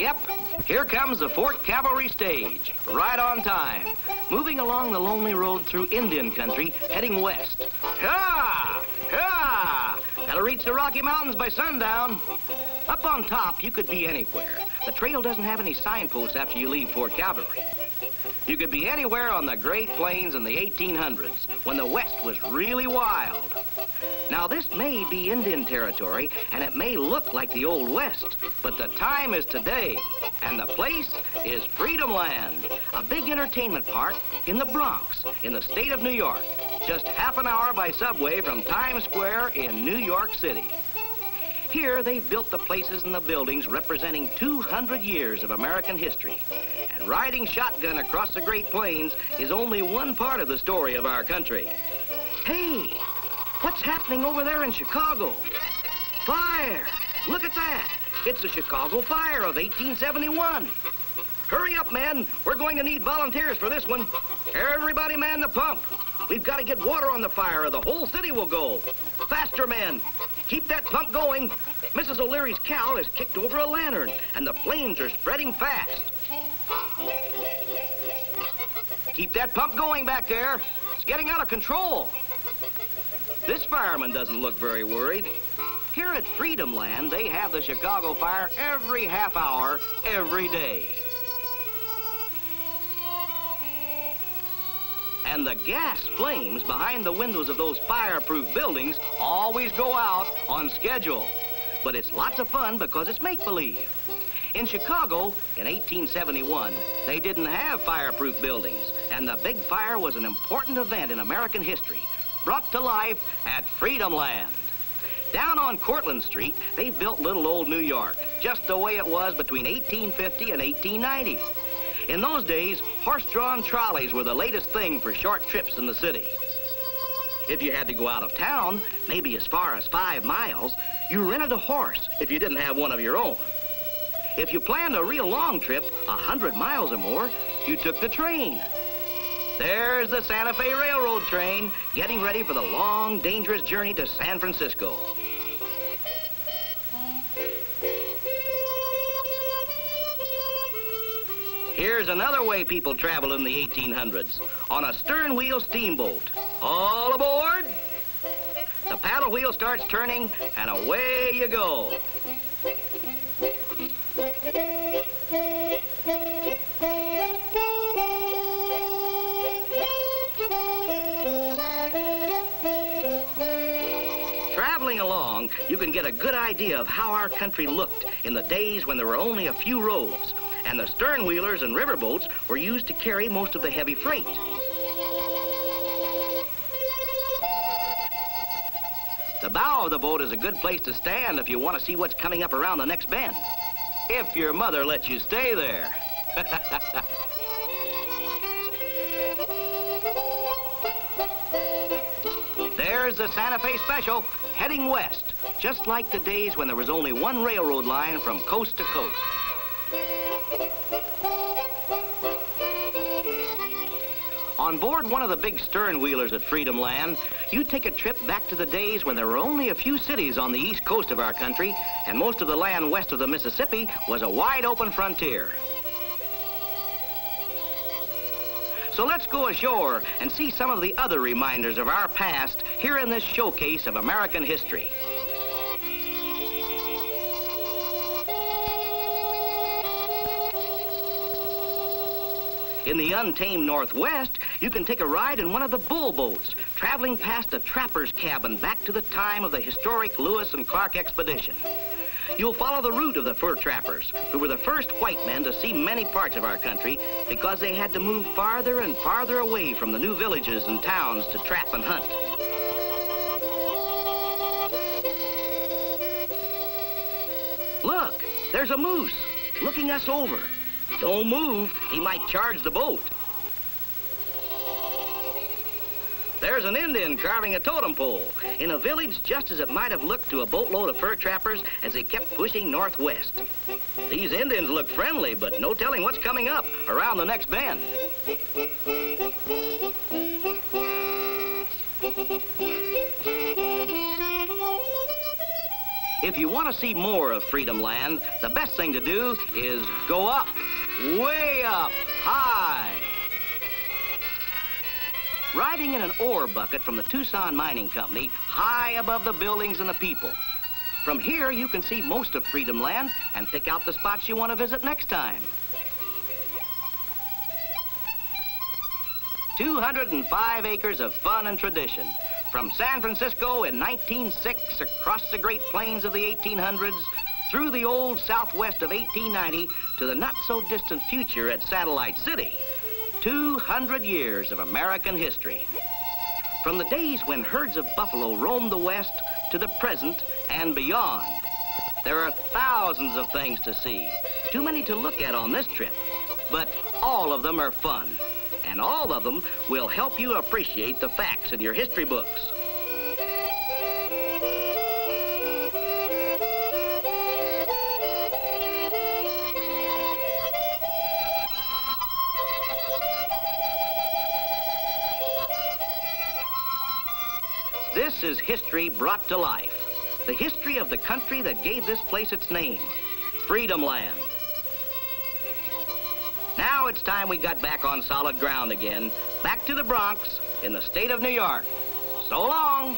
Yep, here comes the 4th Cavalry stage, right on time, moving along the lonely road through Indian country, heading west. Ha! Ha! Gotta reach the Rocky Mountains by sundown. Up on top, you could be anywhere. The trail doesn't have any signposts after you leave Fort Cavalry. You could be anywhere on the Great Plains in the 1800s, when the West was really wild. Now, this may be Indian territory, and it may look like the Old West, but the time is today, and the place is Freedomland, a big entertainment park in the Bronx, in the state of New York, just half an hour by subway from Times Square in New York City. Here, they've built the places and the buildings representing 200 years of American history. And riding shotgun across the Great Plains is only one part of the story of our country. Hey, what's happening over there in Chicago? Fire! Look at that! It's the Chicago Fire of 1871. Hurry up, men. We're going to need volunteers for this one. Everybody man the pump. We've got to get water on the fire or the whole city will go. Faster, men. Keep that pump going. Mrs. O'Leary's cow has kicked over a lantern, and the flames are spreading fast. Keep that pump going back there. It's getting out of control. This fireman doesn't look very worried. Here at Freedomland, they have the Chicago Fire every half hour, every day. And the gas flames behind the windows of those fireproof buildings always go out on schedule. But it's lots of fun because it's make-believe. In Chicago, in 1871, they didn't have fireproof buildings, and the big fire was an important event in American history, brought to life at Freedomland. Down on Cortlandt Street, they've built little old New York, just the way it was between 1850 and 1890. In those days, horse-drawn trolleys were the latest thing for short trips in the city. If you had to go out of town, maybe as far as 5 miles, you rented a horse if you didn't have one of your own. If you planned a real long trip, 100 miles or more, you took the train. There's the Santa Fe Railroad train, getting ready for the long, dangerous journey to San Francisco. Here's another way people traveled in the 1800s, on a stern-wheel steamboat. All aboard! The paddle wheel starts turning, and away you go. Traveling along, you can get a good idea of how our country looked in the days when there were only a few roads, and the stern-wheelers and riverboats were used to carry most of the heavy freight. The bow of the boat is a good place to stand if you want to see what's coming up around the next bend. If your mother lets you stay there. There's the Santa Fe Special, heading west, just like the days when there was only one railroad line from coast to coast. On board one of the big stern-wheelers at Freedomland, you take a trip back to the days when there were only a few cities on the east coast of our country, and most of the land west of the Mississippi was a wide-open frontier. So let's go ashore and see some of the other reminders of our past here in this showcase of American history. In the untamed Northwest, you can take a ride in one of the bull boats, traveling past a trapper's cabin back to the time of the historic Lewis and Clark expedition. You'll follow the route of the fur trappers, who were the first white men to see many parts of our country because they had to move farther and farther away from the new villages and towns to trap and hunt. Look, there's a moose looking us over. Don't move, he might charge the boat. There's an Indian carving a totem pole in a village just as it might have looked to a boatload of fur trappers as they kept pushing northwest. These Indians look friendly, but no telling what's coming up around the next bend. If you want to see more of Freedomland, the best thing to do is go up, way up, high. Riding in an ore bucket from the Tucson Mining Company, high above the buildings and the people. From here, you can see most of Freedomland and pick out the spots you want to visit next time. 205 acres of fun and tradition. From San Francisco in 1906, across the Great Plains of the 1800s, through the old Southwest of 1890, to the not-so-distant future at Satellite City. 200 years of American history. From the days when herds of buffalo roamed the West to the present and beyond. There are thousands of things to see. Too many to look at on this trip. But all of them are fun. And all of them will help you appreciate the facts in your history books. This is history brought to life. The history of the country that gave this place its name, Freedomland. Now it's time we got back on solid ground again, back to the Bronx in the state of New York. So long.